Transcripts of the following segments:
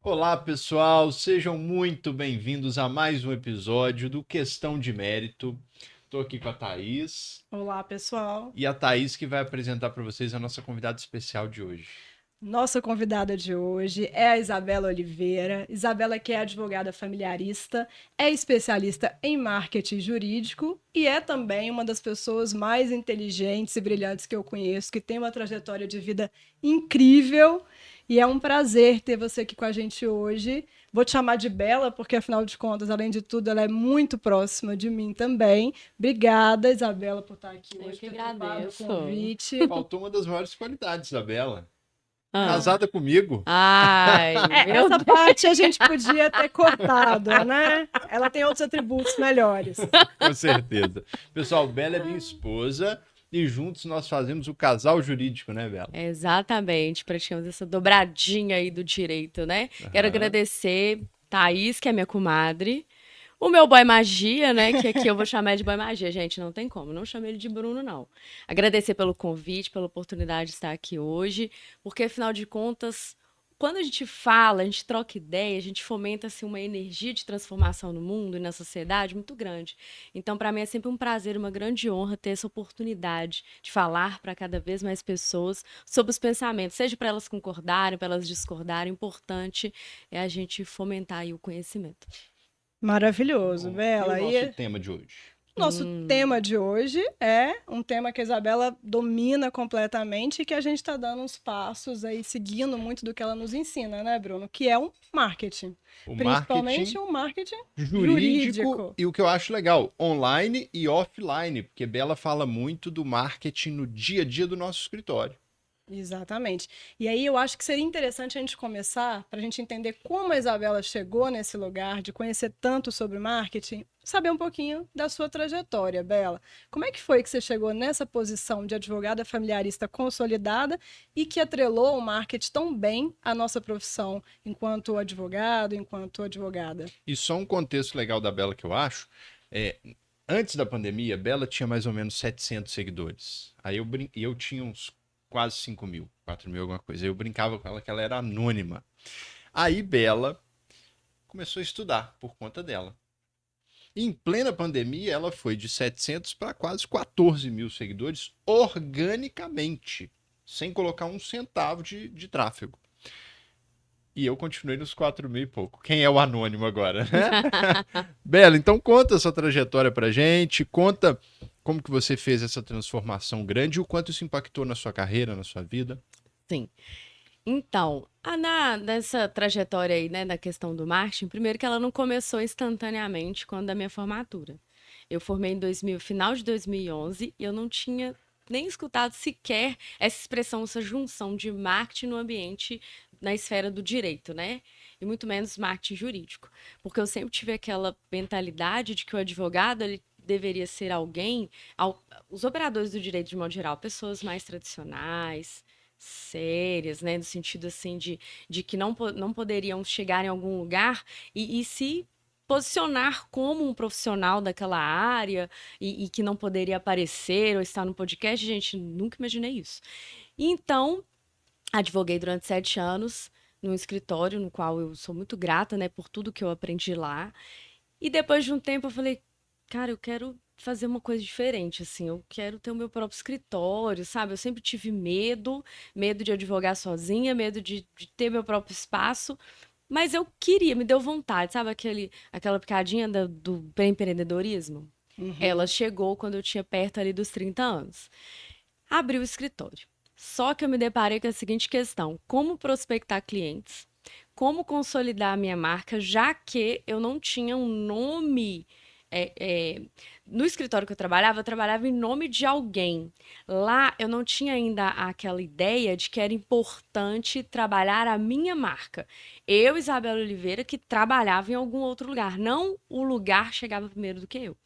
Olá, pessoal, sejam muito bem-vindos a mais um episódio do Questão de Mérito. Estou aqui com a Thaís Olá, pessoal. e a Thaís que vai apresentar para vocês a nossa convidada especial de hoje. Nossa convidada de hoje é a Isabela Oliveira. Isabela que é advogada familiarista, é especialista em marketing jurídico e é também uma das pessoas mais inteligentes e brilhantes que eu conheço, que tem uma trajetória de vida incrível. E é um prazer ter você aqui com a gente hoje. Vou te chamar de Bela, porque afinal de contas, além de tudo, ela é muito próxima de mim também. Obrigada, Isabela, por estar aqui Eu hoje, que ter topado o agradeço. convite. Faltou uma das maiores qualidades da Bela. Ah. Casada comigo. Ai, meu Essa Deus. parte a gente podia ter cortado, né? Ela tem outros atributos melhores. Com certeza. Pessoal, Bela é minha esposa e juntos nós fazemos o casal jurídico, né, Bela? Exatamente, praticamos essa dobradinha aí do direito, né? Quero Aham. agradecer Thaís, que é minha comadre, o meu boy magia, né? Que aqui eu vou chamar de boy magia, gente, não tem como, não chamei ele de Bruno, não. Agradecer pelo convite, pela oportunidade de estar aqui hoje, porque afinal de contas, quando a gente fala, a gente troca ideia, a gente fomenta assim, uma energia de transformação no mundo e na sociedade muito grande. Então, para mim é sempre um prazer, uma grande honra ter essa oportunidade de falar para cada vez mais pessoas sobre os pensamentos, seja para elas concordarem, para elas discordarem. O importante é a gente fomentar aí o conhecimento. Maravilhoso, Bom, e o Bela. nosso E tema de hoje? nosso tema de hoje é um tema que a Isabela domina completamente e que a gente está dando uns passos aí, seguindo muito do que ela nos ensina, né, Bruno? Que é um marketing. O Principalmente marketing um marketing jurídico jurídico. e o que eu acho legal, online e offline, porque Bela fala muito do marketing no dia a dia do nosso escritório. Exatamente. E aí eu acho que seria interessante a gente começar, para a gente entender como a Isabela chegou nesse lugar, de conhecer tanto sobre marketing, saber um pouquinho da sua trajetória, Bela. Como é que foi que você chegou nessa posição de advogada familiarista consolidada e que atrelou o marketing tão bem à nossa profissão enquanto advogado, enquanto advogada? E só um contexto legal da Bela que eu acho, é, antes da pandemia, Bela tinha mais ou menos 700 seguidores. E eu tinha uns quase 5.000, 4.000 alguma coisa. Eu brincava com ela que ela era anônima. Aí Bela começou a estudar por conta dela. Em plena pandemia, ela foi de 700 para quase 14.000 seguidores organicamente, sem colocar um centavo de tráfego. E eu continuei nos 4.000 e pouco. Quem é o anônimo agora, né? Bela, então conta a sua trajetória pra gente, conta como que você fez essa transformação grande e o quanto isso impactou na sua carreira, na sua vida. Sim. Então, nessa trajetória aí, né, da questão do marketing, primeiro que ela não começou instantaneamente quando da minha formatura. Eu formei em 2000, final de 2011, e eu não tinha nem escutado sequer essa expressão, essa junção de marketing no ambiente, na esfera do direito, né? E muito menos marketing jurídico. Porque eu sempre tive aquela mentalidade de que o advogado, ele deveria ser alguém, os operadores do direito de modo geral, pessoas mais tradicionais, sérias, né, no sentido assim de que não poderiam chegar em algum lugar e se posicionar como um profissional daquela área e que não poderia aparecer ou estar no podcast, gente, nunca imaginei isso. E então, advoguei durante 7 anos num escritório no qual eu sou muito grata, né, por tudo que eu aprendi lá. E depois de um tempo eu falei, cara, eu quero fazer uma coisa diferente, assim, eu quero ter o meu próprio escritório, sabe? Eu sempre tive medo, medo de advogar sozinha, medo de ter meu próprio espaço, mas eu queria, me deu vontade, sabe? Aquela picadinha do empreendedorismo? Ela Uhum. chegou quando eu tinha perto ali dos 30 anos. Abri o escritório. Só que eu me deparei com a seguinte questão: como prospectar clientes? Como consolidar a minha marca, já que eu não tinha um nome. é, é, no escritório que eu trabalhava em nome de alguém. Lá eu não tinha ainda aquela ideia de que era importante trabalhar a minha marca. Eu, Isabela Oliveira, que trabalhava em algum outro lugar. Não o lugar chegava primeiro do que eu.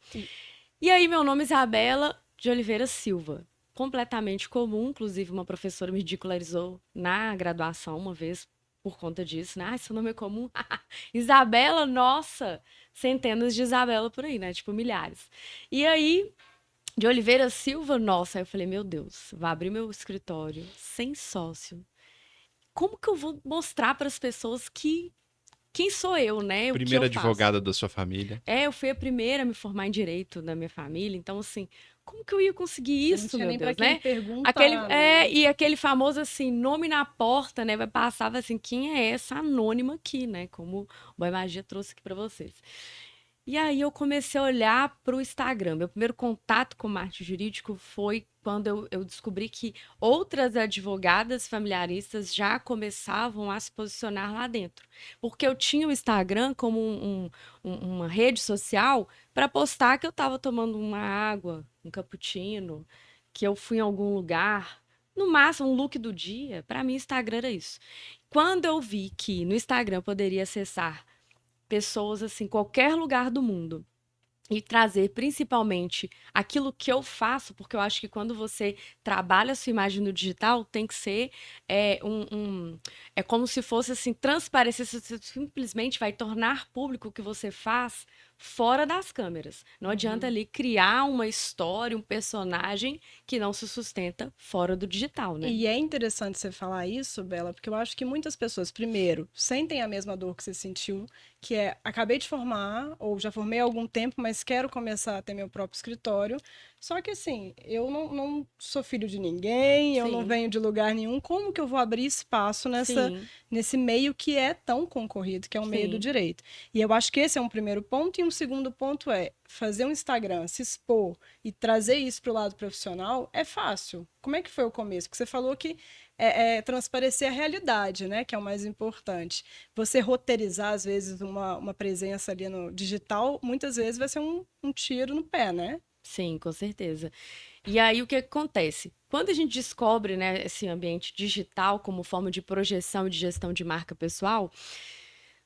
E aí, meu nome é Isabela de Oliveira Silva. Completamente comum, inclusive uma professora me ridicularizou na graduação uma vez por conta disso, né? Ah, seu nome é comum. Isabela, nossa, centenas de Isabela por aí, né? Tipo, milhares. E aí, de Oliveira Silva, nossa, aí eu falei, meu Deus, vou abrir meu escritório sem sócio. Como que eu vou mostrar para as pessoas que quem sou eu, né? O que Primeira eu faço? advogada da sua família. Eu fui a primeira a me formar em direito da minha família, então assim, como que eu ia conseguir Você não isso, tinha meu nem para Deus, quem né? Aquele, perguntar, né? e aquele famoso assim, nome na porta, né? Vai passava assim, quem é essa anônima aqui, né? Como o Boy Magia trouxe aqui para vocês. E aí eu comecei a olhar para o Instagram. Meu primeiro contato com marketing jurídico foi quando eu descobri que outras advogadas familiaristas já começavam a se posicionar lá dentro. Porque eu tinha o Instagram como uma rede social para postar que eu estava tomando uma água, um cappuccino, que eu fui em algum lugar. No máximo, um look do dia. Para mim, Instagram era isso. Quando eu vi que no Instagram eu poderia acessar pessoas assim, qualquer lugar do mundo e trazer principalmente aquilo que eu faço, porque eu acho que quando você trabalha a sua imagem no digital, tem que ser é como se fosse assim, transparecer, você simplesmente vai tornar público o que você faz fora das câmeras. Não adianta ali criar uma história, um personagem que não se sustenta fora do digital, né? E é interessante você falar isso, Bela, porque eu acho que muitas pessoas, primeiro, sentem a mesma dor que você sentiu, que é acabei de formar, ou já formei há algum tempo, mas quero começar a ter meu próprio escritório. Só que assim, eu não sou filho de ninguém, eu não Sim, venho de lugar nenhum. Como que eu vou abrir espaço sim, nesse meio que é tão concorrido, que é o meio do sim. direito? E eu acho que esse é um primeiro ponto, e um segundo ponto é fazer um Instagram, se expor e trazer isso para o lado profissional é fácil. Como é que foi o começo? Porque você falou que é transparecer a realidade, né? Que é o mais importante. Você roteirizar, às vezes, uma presença ali no digital, muitas vezes vai ser um tiro no pé, né? Sim, com certeza. E aí o que acontece? Quando a gente descobre, né, esse ambiente digital como forma de projeção e de gestão de marca pessoal,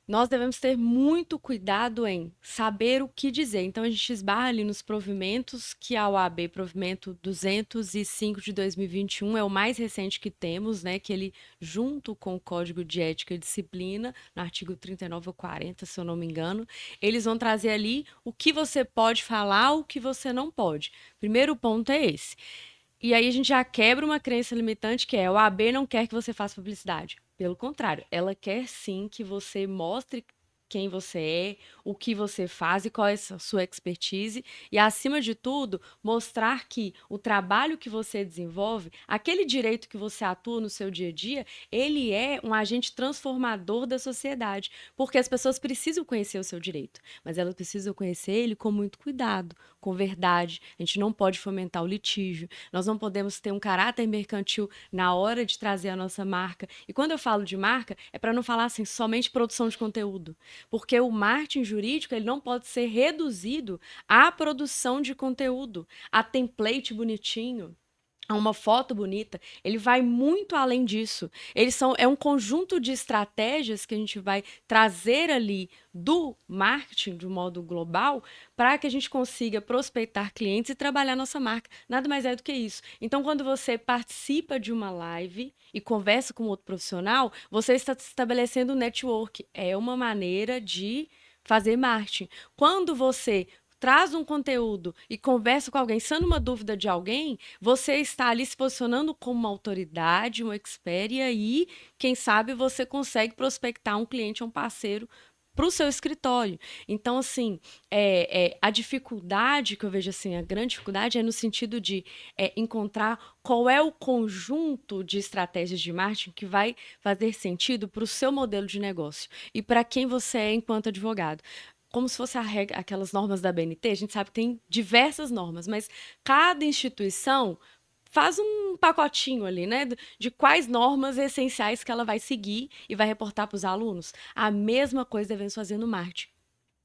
nós devemos ter muito cuidado em saber o que dizer. Então, a gente esbarra ali nos provimentos que a OAB, provimento 205 de 2021, é o mais recente que temos, né? Que ele, junto com o Código de Ética e Disciplina, no artigo 39 ou 40, se eu não me engano, eles vão trazer ali o que você pode falar, o que você não pode. Primeiro ponto é esse. E aí a gente já quebra uma crença limitante que é o AB não quer que você faça publicidade. Pelo contrário, ela quer sim que você mostre quem você é, o que você faz e qual é a sua expertise e, acima de tudo, mostrar que o trabalho que você desenvolve, aquele direito que você atua no seu dia a dia, ele é um agente transformador da sociedade, porque as pessoas precisam conhecer o seu direito, mas elas precisam conhecer ele com muito cuidado, com verdade. A gente não pode fomentar o litígio, nós não podemos ter um caráter mercantil na hora de trazer a nossa marca. E quando eu falo de marca, é para não falar assim somente produção de conteúdo, porque o marketing jurídico ele não pode ser reduzido à produção de conteúdo, a template bonitinho, a uma foto bonita. Ele vai muito além disso. É um conjunto de estratégias que a gente vai trazer ali do marketing de um modo global para que a gente consiga prospectar clientes e trabalhar nossa marca. Nada mais é do que isso. Então, quando você participa de uma live e conversa com outro profissional, você está estabelecendo um network. É uma maneira de fazer marketing. Quando você traz um conteúdo e conversa com alguém, sendo uma dúvida de alguém, você está ali se posicionando como uma autoridade, uma expert, e aí, quem sabe, você consegue prospectar um cliente, um parceiro para o seu escritório. Então, assim, a dificuldade que eu vejo, assim, a grande dificuldade é no sentido de encontrar qual é o conjunto de estratégias de marketing que vai fazer sentido para o seu modelo de negócio e para quem você é enquanto advogado. Como se fosse aquelas normas da BNT, a gente sabe que tem diversas normas, mas cada instituição faz um pacotinho ali, né, de quais normas essenciais que ela vai seguir e vai reportar para os alunos. A mesma coisa devemos fazer no marketing.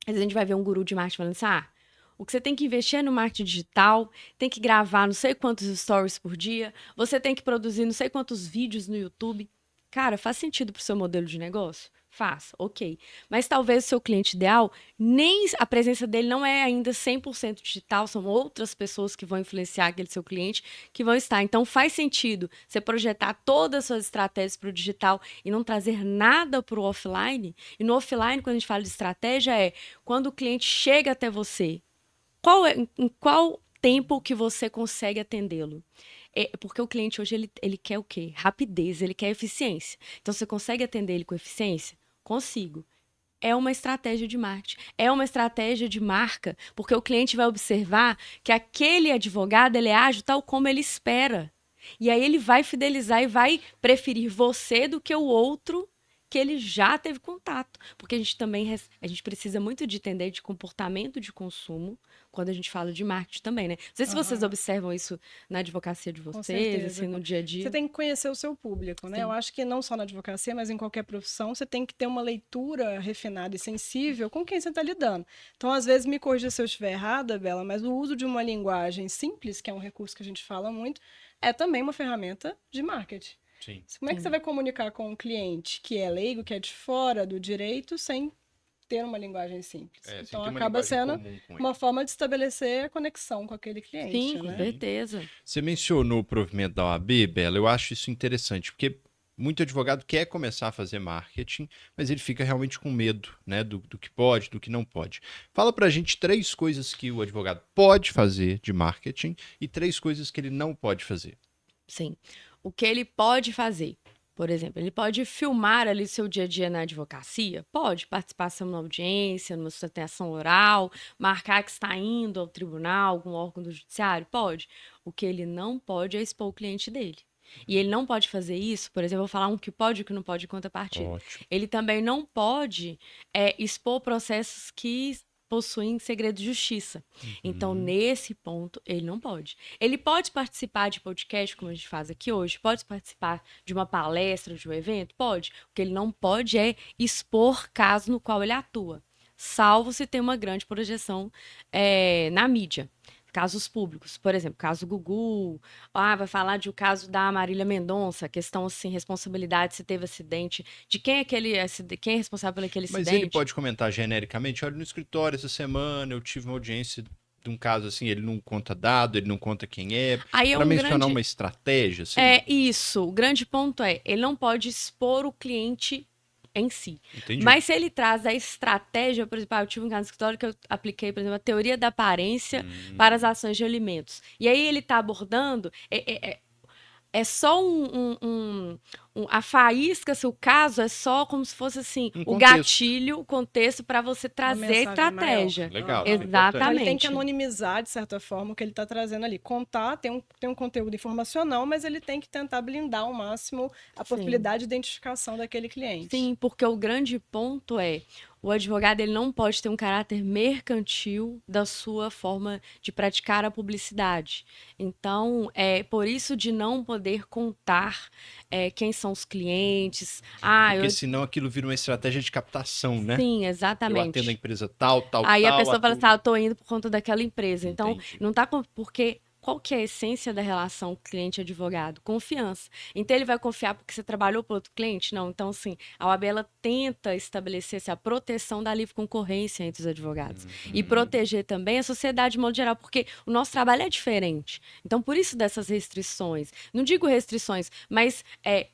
Às vezes a gente vai ver um guru de marketing falando assim, o que você tem que investir é no marketing digital, tem que gravar não sei quantos stories por dia, você tem que produzir não sei quantos vídeos no YouTube. Cara, faz sentido para o seu modelo de negócio? Faz, ok. Mas talvez o seu cliente ideal, nem a presença dele não é ainda 100% digital, são outras pessoas que vão influenciar aquele seu cliente que vão estar. Então faz sentido você projetar todas as suas estratégias para o digital e não trazer nada para o offline. E no offline, quando a gente fala de estratégia, é quando o cliente chega até você, em qual tempo que você consegue atendê-lo? Porque o cliente hoje ele quer o quê? Rapidez, ele quer eficiência. Então, você consegue atender ele com eficiência? Consigo. é uma estratégia de marketing, é uma estratégia de marca, porque o cliente vai observar que aquele advogado ele age tal como ele espera. E aí ele vai fidelizar e vai preferir você do que o outro que ele já teve contato. Porque a gente também a gente precisa muito de entender de comportamento de consumo quando a gente fala de marketing também, né? Não sei se vocês observam isso na advocacia de Com vocês, certeza. assim, no dia a dia. Você tem que conhecer o seu público, né? Sim. Eu acho que não só na advocacia, mas em qualquer profissão, você tem que ter uma leitura refinada e sensível com quem você está lidando. Então, às vezes, me corrija se eu estiver errada, Bela, mas o uso de uma linguagem simples, que é um recurso que a gente fala muito, é também uma ferramenta de marketing. Sim. Como é que você vai comunicar com um cliente que é leigo, que é de fora do direito, sem ter uma linguagem simples? Sem Então, ter uma acaba linguagem sendo comum com ele. uma forma de estabelecer a conexão com aquele cliente, Sim, com né? certeza. Você mencionou o provimento da OAB, Bela, eu acho isso interessante, porque muito advogado quer começar a fazer marketing, mas ele fica realmente com medo, né, do que pode, do que não pode. Fala pra gente 3 coisas que o advogado pode fazer de marketing e 3 coisas que ele não pode fazer. Sim. O que ele pode fazer? Por exemplo, ele pode filmar ali seu dia a dia na advocacia? Pode participar numa audiência, numa sustentação oral, marcar que está indo ao tribunal, algum órgão do judiciário? Pode. O que ele não pode é expor o cliente dele. E ele não pode fazer isso, por exemplo, eu vou falar um que pode e o que não pode em contrapartida. Ótimo. Ele também não pode expor processos que possuem segredo de justiça. Então, nesse ponto, ele não pode. Ele pode participar de podcast, como a gente faz aqui hoje, pode participar de uma palestra, de um evento? Pode. O que ele não pode é expor caso no qual ele atua, salvo se tem uma grande projeção na mídia. Casos públicos, por exemplo, caso Gugu, vai falar de o caso da Marília Mendonça, questão assim, responsabilidade se teve acidente, de quem é quem é responsável por aquele Mas acidente. ele pode comentar genericamente, olha, no escritório essa semana eu tive uma audiência de um caso assim, ele não conta dado, ele não conta quem é, Aí é para um mencionar grande... uma estratégia, assim. É isso, o grande ponto é, ele não pode expor o cliente em si. Entendi. Mas se ele traz a estratégia, por exemplo, eu tive um caso no escritório que eu apliquei, por exemplo, a teoria da aparência para as ações de alimentos. E aí ele está abordando... É só a faísca, se o caso, é só como se fosse assim, Um o contexto. gatilho, o contexto para você trazer a mensagem estratégia. Legal. Aham. Exatamente. Então, ele tem que anonimizar, de certa forma, o que ele está trazendo ali. Contar, tem um conteúdo informacional, mas ele tem que tentar blindar ao máximo a Sim. possibilidade de identificação daquele cliente. Sim, porque o grande ponto é, o advogado ele não pode ter um caráter mercantil da sua forma de praticar a publicidade. Então, por isso de não poder contar quem são os clientes. Porque senão aquilo vira uma estratégia de captação, né? Sim, Eu exatamente. atendo a empresa tal, Aí tal. a pessoa fala atuo- assim, eu tô indo por conta daquela empresa. Então, Entendi. não tá porque qual que é a essência da relação cliente-advogado? Confiança. Então, ele vai confiar porque você trabalhou para outro cliente? Não. Então, assim, a OAB ela tenta estabelecer a proteção da livre concorrência entre os advogados. E proteger também a sociedade de modo geral, porque o nosso trabalho é diferente. Então, por isso dessas restrições. Não digo restrições, mas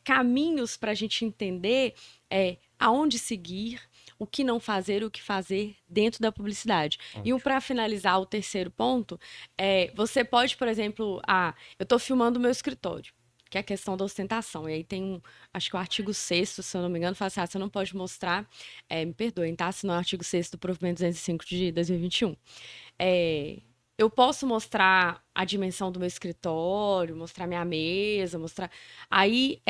caminhos para a gente entender aonde seguir, o que não fazer, o que fazer dentro da publicidade. E para finalizar, o terceiro ponto, você pode, por exemplo, eu estou filmando o meu escritório, que é a questão da ostentação. E aí tem acho que o artigo 6º, se eu não me engano, fala assim, você não pode mostrar, me perdoem, tá? Se não é o artigo 6º do provimento 205 de 2021. Eu posso mostrar a dimensão do meu escritório, mostrar minha mesa, mostrar... Aí,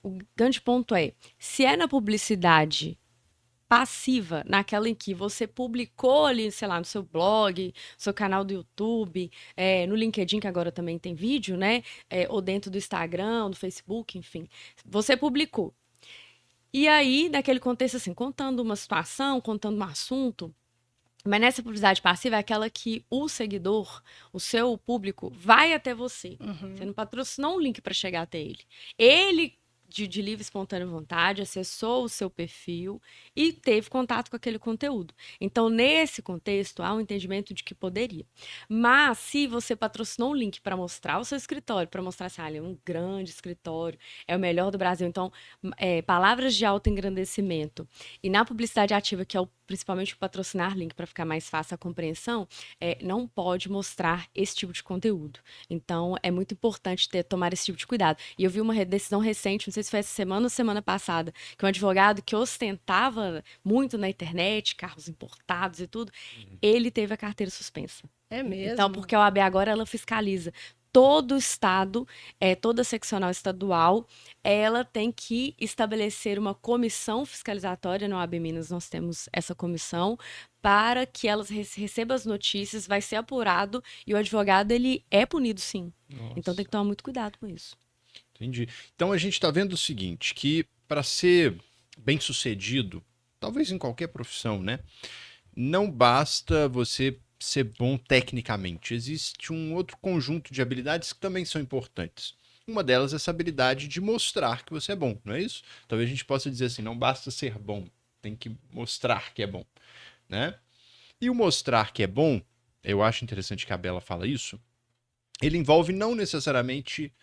o grande ponto se é na publicidade passiva, naquela em que você publicou ali, sei lá, no seu blog, seu canal do YouTube, no LinkedIn, que agora também tem vídeo, né? Ou dentro do Instagram, do Facebook, enfim. Você publicou. E aí, naquele contexto, assim, contando uma situação, contando um assunto, mas nessa publicidade passiva é aquela que o seguidor, o seu público, vai até você. Você não patrocinou um link para chegar até ele. Ele de livre e espontânea vontade, acessou o seu perfil e teve contato com aquele conteúdo. Então, nesse contexto, há um entendimento de que poderia. Mas, se você patrocinou um link para mostrar o seu escritório, para mostrar assim, é um grande escritório, é o melhor do Brasil, então, palavras de autoengrandecimento. E na publicidade ativa, que é principalmente o patrocinar link, para ficar mais fácil a compreensão, não pode mostrar esse tipo de conteúdo. Então, é muito importante tomar esse tipo de cuidado. E eu vi uma decisão recente, não sei se foi essa semana ou semana passada, que um advogado que ostentava muito na internet, carros importados e tudo, ele teve a carteira suspensa. É mesmo? Então, porque a OAB agora ela fiscaliza todo o estado, toda seccional estadual, ela tem que estabelecer uma comissão fiscalizatória. Na OAB Minas nós temos essa comissão para que elas recebam as notícias, vai ser apurado e o advogado ele é punido sim. Nossa. Então tem que tomar muito cuidado com isso. Entendi. Então a gente está vendo o seguinte, que para ser bem-sucedido, talvez em qualquer profissão, né? Não basta você ser bom tecnicamente. Existe um outro conjunto de habilidades que também são importantes. Uma delas é essa habilidade de mostrar que você é bom, não é isso? Talvez a gente possa dizer assim, não basta ser bom, tem que mostrar que é bom, né? E o mostrar que é bom, eu acho interessante que a Bela fala isso, ele envolve não necessariamente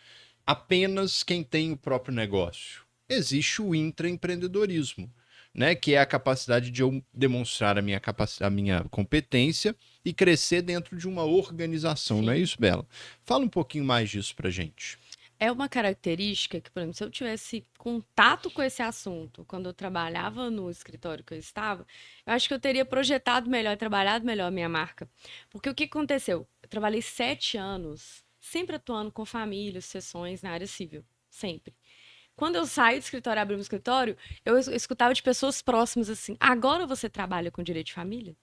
apenas quem tem o próprio negócio. Existe o intraempreendedorismo, né, que é a capacidade de eu demonstrar a minha competência e crescer dentro de uma organização, Sim. não é isso, Bela? Fala um pouquinho mais disso pra gente. É uma característica que, por exemplo, se eu tivesse contato com esse assunto quando eu trabalhava no escritório que eu estava, eu acho que eu teria projetado melhor, trabalhado melhor a minha marca. Porque o que aconteceu? Eu trabalhei 7 anos, sempre atuando com famílias, sessões na área civil, sempre. Quando eu saí do escritório, abri um escritório, eu escutava de pessoas próximas assim: agora você trabalha com direito de família?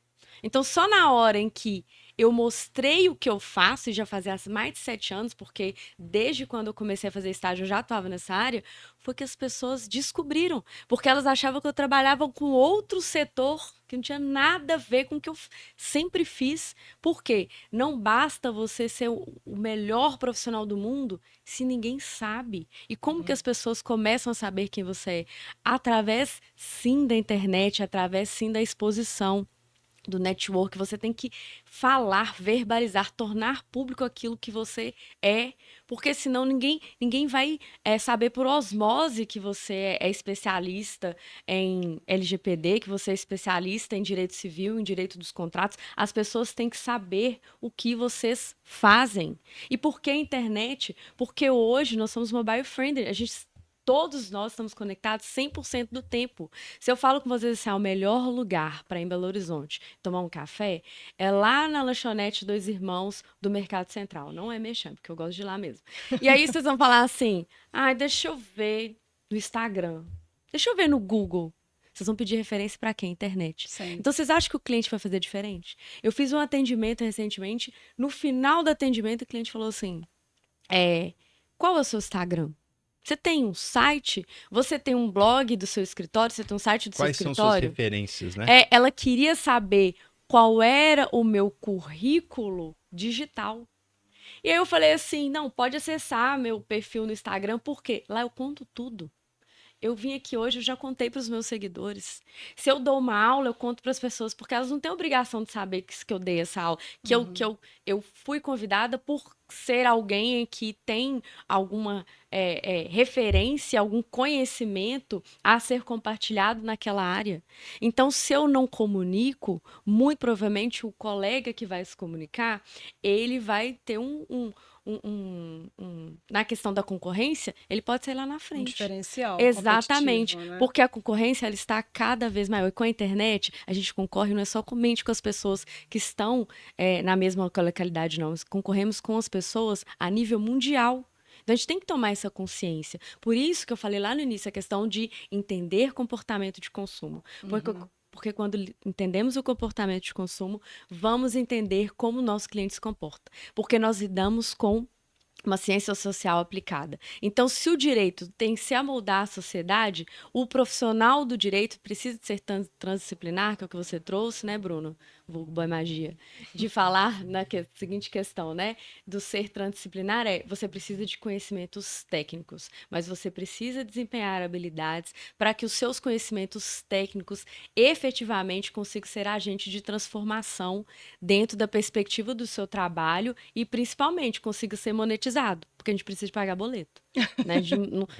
Então, só na hora em que eu mostrei o que eu faço, e já fazia mais de 7 anos, porque desde quando eu comecei a fazer estágio eu já atuava nessa área, foi que as pessoas descobriram. Porque elas achavam que eu trabalhava com outro setor que não tinha nada a ver com o que eu sempre fiz. Por quê? Não basta você ser o melhor profissional do mundo se ninguém sabe. E como que as pessoas começam a saber quem você é? Através, sim, da internet, através, sim, da exposição, do network. Você tem que falar, verbalizar, tornar público aquilo que você é, porque senão ninguém vai saber por osmose que você é especialista em LGPD, que você é especialista em direito civil, em direito dos contratos. As pessoas têm que saber o que vocês fazem. E por que a internet? Porque hoje nós somos mobile friendly, todos nós estamos conectados 100% do tempo. Se eu falo com vocês assim, o melhor lugar para ir em Belo Horizonte tomar um café é lá na lanchonete Dois Irmãos do Mercado Central. Não é Mexam, porque eu gosto de ir lá mesmo. E aí vocês vão falar assim, deixa eu ver no Instagram, deixa eu ver no Google. Vocês vão pedir referência para quem? Internet. Sim. Então, vocês acham que o cliente vai fazer diferente? Eu fiz um atendimento recentemente, no final do atendimento o cliente falou assim, qual é o seu Instagram? Você tem um site? Você tem um blog do seu escritório? Você tem um site do Quais seu são escritório? suas referências, né? Ela queria saber qual era o meu currículo digital. E aí eu falei assim, não, pode acessar meu perfil no Instagram, porque lá eu conto tudo. Eu vim aqui hoje, eu já contei para os meus seguidores. Se eu dou uma aula, eu conto para as pessoas, porque elas não têm obrigação de saber que eu dei essa aula. Eu fui convidada por ser alguém que tem alguma referência, algum conhecimento a ser compartilhado naquela área. Então, se eu não comunico, muito provavelmente o colega que vai se comunicar, ele vai ter na questão da concorrência, ele pode sair lá na frente. Um diferencial. Exatamente, Né? porque a concorrência ela está cada vez maior. E com a internet, a gente concorre não é somente com as pessoas que estão na mesma localidade, não. Nós concorremos com as pessoas a nível mundial. Então, a gente tem que tomar essa consciência. Por isso que eu falei lá no início a questão de entender comportamento de consumo. Porque quando entendemos o comportamento de consumo, vamos entender como o nosso cliente se comporta. Porque nós lidamos com uma ciência social aplicada. Então, se o direito tem que se amoldar à sociedade, o profissional do direito precisa de ser transdisciplinar, que é o que você trouxe, né, Bruno? Vulgo Boa Magia. De falar na seguinte questão, né? Do ser transdisciplinar você precisa de conhecimentos técnicos, mas você precisa desempenhar habilidades para que os seus conhecimentos técnicos efetivamente consigam ser agente de transformação dentro da perspectiva do seu trabalho e, principalmente, consiga ser monetizado, porque a gente precisa de pagar boleto. Né?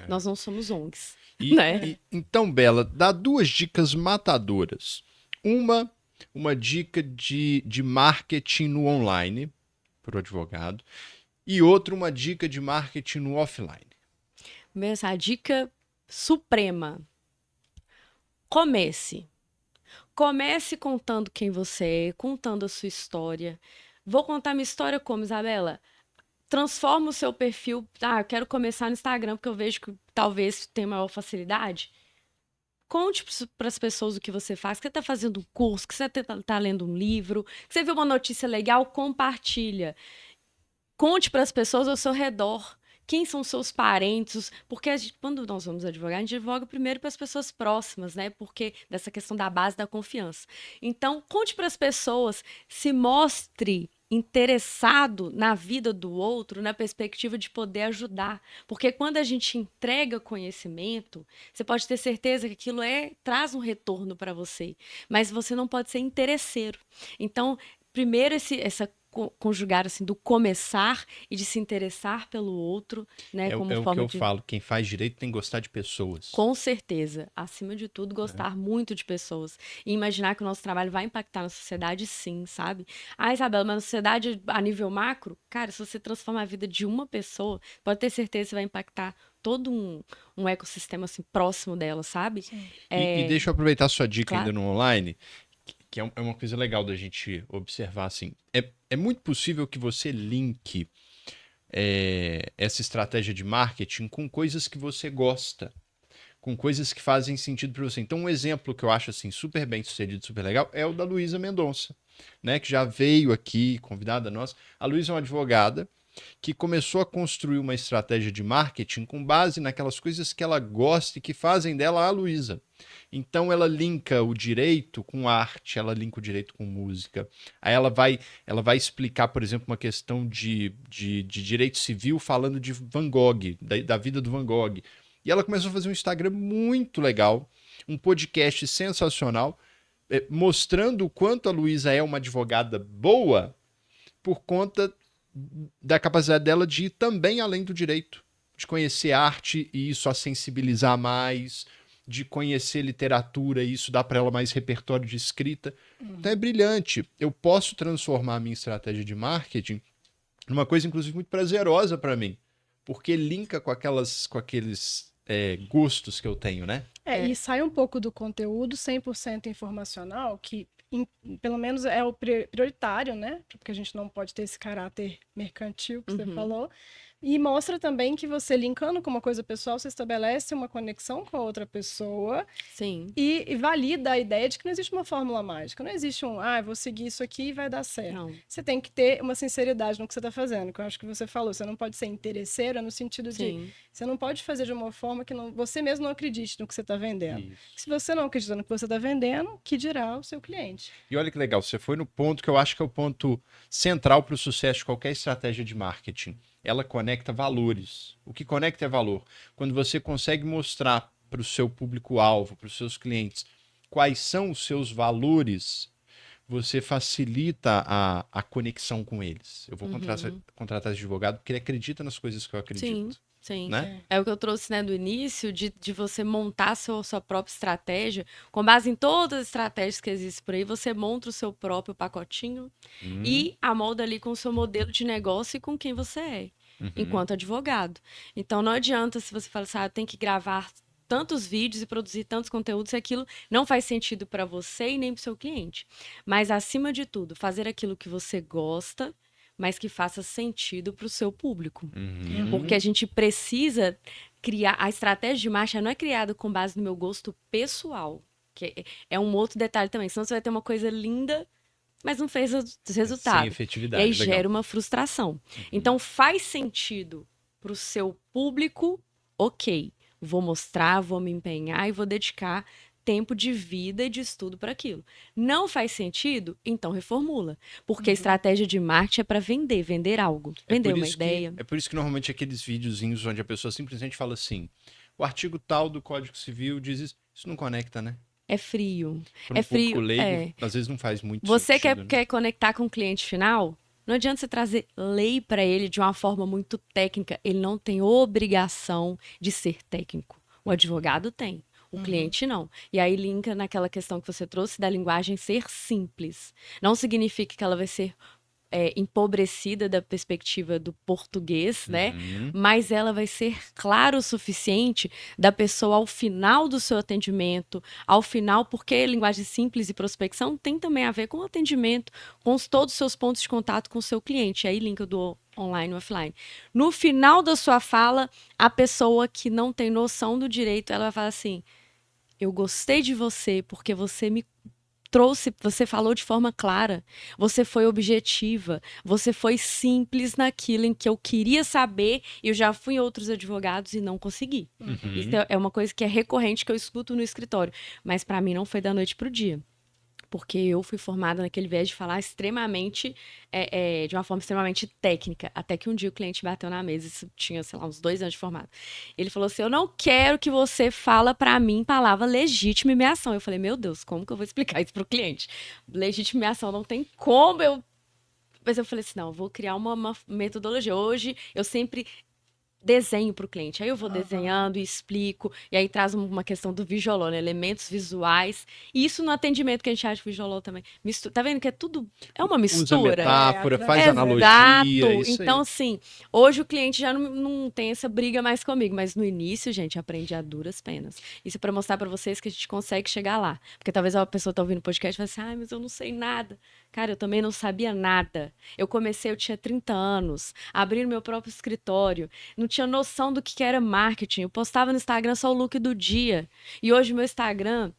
Nós não somos ONGs. Né? Então, Bela, dá 2 dicas matadoras. Uma dica de marketing no online, para o advogado, e outra, uma dica de marketing no offline. Essa dica suprema. Comece. Comece contando quem você é, contando a sua história. Vou contar minha história como, Isabela? Transforma o seu perfil. Eu quero começar no Instagram porque eu vejo que talvez tenha maior facilidade. Conte para as pessoas o que você faz, que você está fazendo um curso, que você está lendo um livro, que você viu uma notícia legal, compartilha. Conte para as pessoas ao seu redor. Quem são seus parentes? Porque quando nós vamos advogar, a gente advoga primeiro para as pessoas próximas, né? Porque dessa questão da base da confiança. Então, conte para as pessoas, se mostre interessado na vida do outro, na perspectiva de poder ajudar. Porque quando a gente entrega conhecimento, você pode ter certeza que aquilo traz um retorno para você. Mas você não pode ser interesseiro. Então, primeiro essa conjugar assim do começar e de se interessar pelo outro, né, como o forma que eu falo, quem faz direito tem que gostar de pessoas. Com certeza, acima de tudo, gostar muito de pessoas e imaginar que o nosso trabalho vai impactar na sociedade, sim, sabe? Isabela, mas na sociedade a nível macro, cara, se você transformar a vida de uma pessoa, pode ter certeza que você vai impactar todo um ecossistema assim próximo dela, sabe? E deixa eu aproveitar a sua dica Claro. ainda no online, que é uma coisa legal da gente observar, assim. É muito possível que você linke essa estratégia de marketing com coisas que você gosta, com coisas que fazem sentido para você. Então, um exemplo que eu acho assim super bem sucedido, super legal, é o da Luísa Mendonça, né, que já veio aqui, convidada nossa. A Luísa é uma advogada que começou a construir uma estratégia de marketing com base naquelas coisas que ela gosta e que fazem dela a Luísa. Então ela linka o direito com arte, ela linka o direito com música. Aí ela vai explicar, por exemplo, uma questão de direito civil falando de Van Gogh, da vida do Van Gogh. E ela começou a fazer um Instagram muito legal, um podcast sensacional, mostrando o quanto a Luísa é uma advogada boa por conta da capacidade dela de ir também além do direito, de conhecer arte e isso a sensibilizar mais, de conhecer literatura e isso dá para ela mais repertório de escrita. Então é brilhante. Eu posso transformar a minha estratégia de marketing numa coisa, inclusive, muito prazerosa para mim, porque linka com aqueles gostos que eu tenho, né? E sai um pouco do conteúdo 100% informacional, que pelo menos é o prioritário, né? Porque a gente não pode ter esse caráter mercantil que você falou. E mostra também que você, linkando com uma coisa pessoal, você estabelece uma conexão com a outra pessoa. Sim. E valida a ideia de que não existe uma fórmula mágica. Não existe vou seguir isso aqui e vai dar certo. Não. Você tem que ter uma sinceridade no que você está fazendo, que eu acho que você falou. Você não pode ser interesseira no sentido de... Você não pode fazer de uma forma que você mesmo não acredite no que você está vendendo. Se você não acredita no que você está vendendo, que dirá o seu cliente? E olha que legal, você foi no ponto que eu acho que é o ponto central para o sucesso de qualquer estratégia de marketing. Ela conecta valores. O que conecta é valor. Quando você consegue mostrar para o seu público-alvo, para os seus clientes, quais são os seus valores, você facilita a conexão com eles. Eu vou contratar esse advogado porque ele acredita nas coisas que eu acredito. Sim, né? É o que eu trouxe, né, do início, de você montar sua própria estratégia, com base em todas as estratégias que existem por aí, você monta o seu próprio pacotinho e amolda ali com o seu modelo de negócio e com quem você é, enquanto advogado. Então, não adianta se você fala assim, tem que gravar tantos vídeos e produzir tantos conteúdos, se aquilo não faz sentido para você e nem para o seu cliente. Mas, acima de tudo, fazer aquilo que você gosta, mas que faça sentido para o seu público. Porque a gente precisa criar... A estratégia de marketing não é criada com base no meu gosto pessoal. Que é um outro detalhe também. Senão você vai ter uma coisa linda, mas não fez resultado. Sem efetividade. E aí gera uma frustração. Então, faz sentido para o seu público, ok. Vou mostrar, vou me empenhar e vou dedicar tempo de vida e de estudo para aquilo. Não faz sentido? Então reformula. Porque a estratégia de marketing é para vender algo. Vender uma ideia. É por isso que normalmente aqueles videozinhos onde a pessoa simplesmente fala assim, o artigo tal do Código Civil diz isso. Isso não conecta, né? É frio. É frio. Leigo, às vezes não faz muito Você sentido. Quer conectar com o cliente final? Não adianta você trazer lei para ele de uma forma muito técnica. Ele não tem obrigação de ser técnico. O advogado tem. O cliente não. E aí linka naquela questão que você trouxe da linguagem ser simples. Não significa que ela vai ser empobrecida da perspectiva do português, né? Uhum. Mas ela vai ser clara o suficiente da pessoa ao final do seu atendimento, ao final, porque linguagem simples e prospecção tem também a ver com o atendimento, com todos os seus pontos de contato com o seu cliente. Aí linka do online e offline. No final da sua fala, a pessoa que não tem noção do direito, ela vai falar assim: eu gostei de você porque você me trouxe, você falou de forma clara, você foi objetiva, você foi simples naquilo em que eu queria saber, e eu já fui em outros advogados e não consegui. Uhum. Isso é uma coisa que é recorrente, que eu escuto no escritório, mas para mim não foi da noite pro dia. Porque eu fui formada naquele viés de falar extremamente, de uma forma extremamente técnica. Até que um dia o cliente bateu na mesa, isso tinha, sei lá, uns 2 anos de formado. Ele falou assim: eu não quero que você fala para mim palavra legítima e meação. Eu falei: meu Deus, como que eu vou explicar isso pro cliente? Legítima e meação não tem como eu. Mas eu falei assim: não, eu vou criar uma metodologia. Hoje eu sempre desenho para o cliente. Aí eu vou desenhando e explico, e aí traz uma questão do visual, né? Elementos visuais. E isso no atendimento que a gente acha visual também. Tá vendo que é tudo. É uma Usa mistura. metáfora, faz Exato. analogia, isso Então, aí. assim, hoje o cliente já não tem essa briga mais comigo, mas no início, gente, aprende a duras penas. Isso é para mostrar para vocês que a gente consegue chegar lá. Porque talvez a pessoa tá ouvindo o podcast e fale assim: ai, mas eu não sei nada. Cara, eu também não sabia nada. Eu tinha 30 anos, abri meu próprio escritório, não tinha noção do que era marketing. Eu postava no Instagram só o look do dia. E hoje o meu Instagram,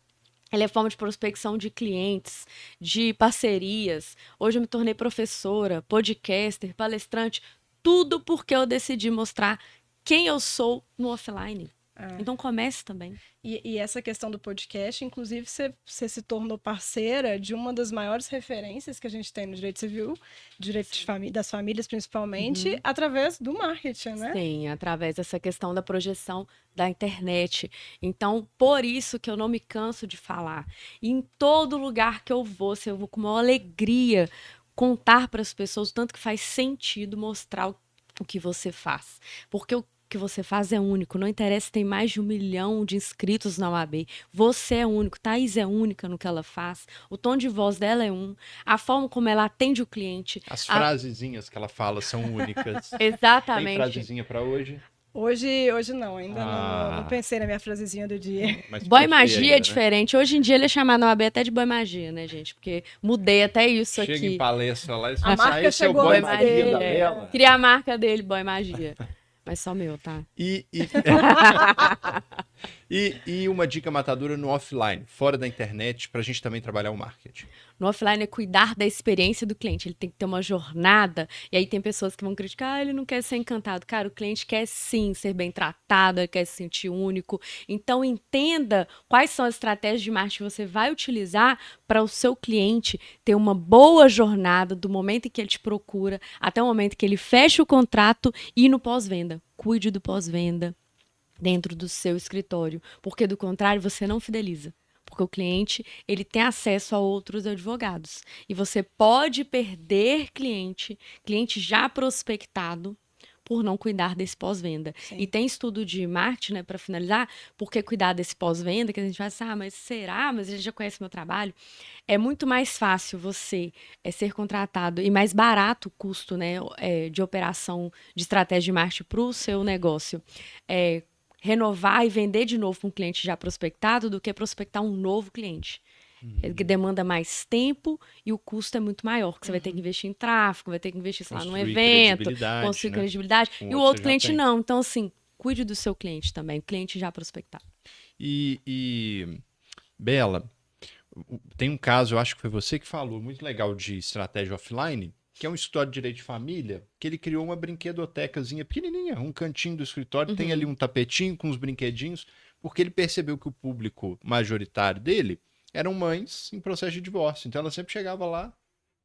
ele é forma de prospecção de clientes, de parcerias. Hoje eu me tornei professora, podcaster, palestrante, tudo porque eu decidi mostrar quem eu sou no offline. Então comece também. E essa questão do podcast, inclusive, você se tornou parceira de uma das maiores referências que a gente tem no direito civil, direito das famílias principalmente, através do marketing, né? Sim, através dessa questão da projeção da internet. Então, por isso que eu não me canso de falar. E em todo lugar que eu vou, eu vou com uma alegria contar para as pessoas o tanto que faz sentido mostrar o que você faz. Porque o que você faz é único. Não interessa se tem mais de 1 milhão de inscritos na OAB. Você é único. Thaís é única no que ela faz. O tom de voz dela é a forma como ela atende o cliente. As frasezinhas que ela fala são únicas. Tem Exatamente. frasezinha para hoje? Hoje não, ainda não pensei na minha frasezinha do dia. Mas Boy ficou magia feia é ainda, né? diferente. Hoje em dia ele é chamado na OAB até de boy magia, né, gente? Porque mudei até isso Chega aqui. em palestra lá e A fala, marca esse é o chegou boy antes magia dele. da Bela. Queria a marca dele, boy magia. Mas só meu, tá? E uma dica matadora no offline, fora da internet, pra gente também trabalhar o marketing. No offline é cuidar da experiência do cliente. Ele tem que ter uma jornada. E aí tem pessoas que vão criticar: ele não quer ser encantado. Cara, o cliente quer sim ser bem tratado, ele quer se sentir único. Então entenda quais são as estratégias de marketing que você vai utilizar para o seu cliente ter uma boa jornada do momento em que ele te procura até o momento que ele fecha o contrato e no pós-venda. Cuide do pós-venda dentro do seu escritório, porque do contrário você não fideliza. Porque o cliente, ele tem acesso a outros advogados. E você pode perder cliente já prospectado, por não cuidar desse pós-venda. E tem estudo de marketing, né, para finalizar, porque cuidar desse pós-venda, que a gente fala assim: mas será? Mas ele já conhece meu trabalho. É muito mais fácil você ser contratado e mais barato o custo, né, de operação de estratégia de marketing para o seu negócio. Renovar e vender de novo para um cliente já prospectado do que prospectar um novo cliente. Que demanda mais tempo e o custo é muito maior, porque você vai ter que investir em tráfego, vai ter que investir, sei lá, num Construir evento, credibilidade, construir né? credibilidade, Com e o outro outro você já cliente tem. não. Então, assim, cuide do seu cliente também, o cliente já prospectado. E Bela, tem um caso, eu acho que foi você que falou, muito legal de estratégia offline, que é um escritório de direito de família, que ele criou uma brinquedotecazinha pequenininha, um cantinho do escritório, tem ali um tapetinho com os brinquedinhos, porque ele percebeu que o público majoritário dele eram mães em processo de divórcio. Então ela sempre chegava lá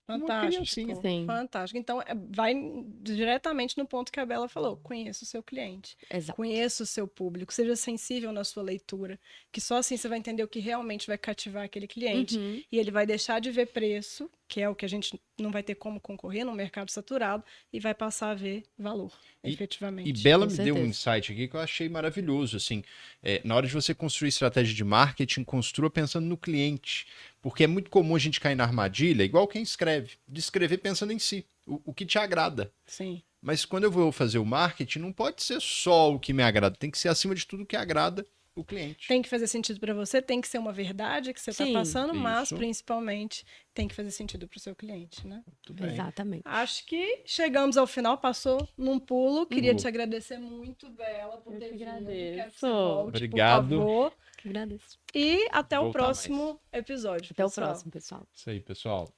com uma criancinha. Fantástico. Sim. Fantástico. Então, vai diretamente no ponto que a Bela falou. Conheça o seu cliente. Exato. Conheça o seu público. Seja sensível na sua leitura. Que só assim você vai entender o que realmente vai cativar aquele cliente. E ele vai deixar de ver preço que é o que a gente não vai ter como concorrer no mercado saturado, e vai passar a ver valor, efetivamente. E Bela Com me deu um certeza. insight aqui que eu achei maravilhoso, assim, na hora de você construir estratégia de marketing, construa pensando no cliente, porque é muito comum a gente cair na armadilha, igual quem escreve, de escrever pensando em si, o que te agrada. Sim. Mas quando eu vou fazer o marketing, não pode ser só o que me agrada, tem que ser acima de tudo o que agrada o cliente. Tem que fazer sentido para você, tem que ser uma verdade que você está Sim, passando, mas isso. principalmente tem que fazer sentido para o seu cliente, né? Tudo bem. Exatamente. Acho que chegamos ao final, passou num pulo. Queria Uhum. te agradecer muito, Bela, por Eu ter que vindo. agradeço. Quero que você volte, Obrigado. por favor. Que agradeço. E até o Voltar próximo episódio. Até o pessoal. próximo, pessoal. Isso aí, pessoal.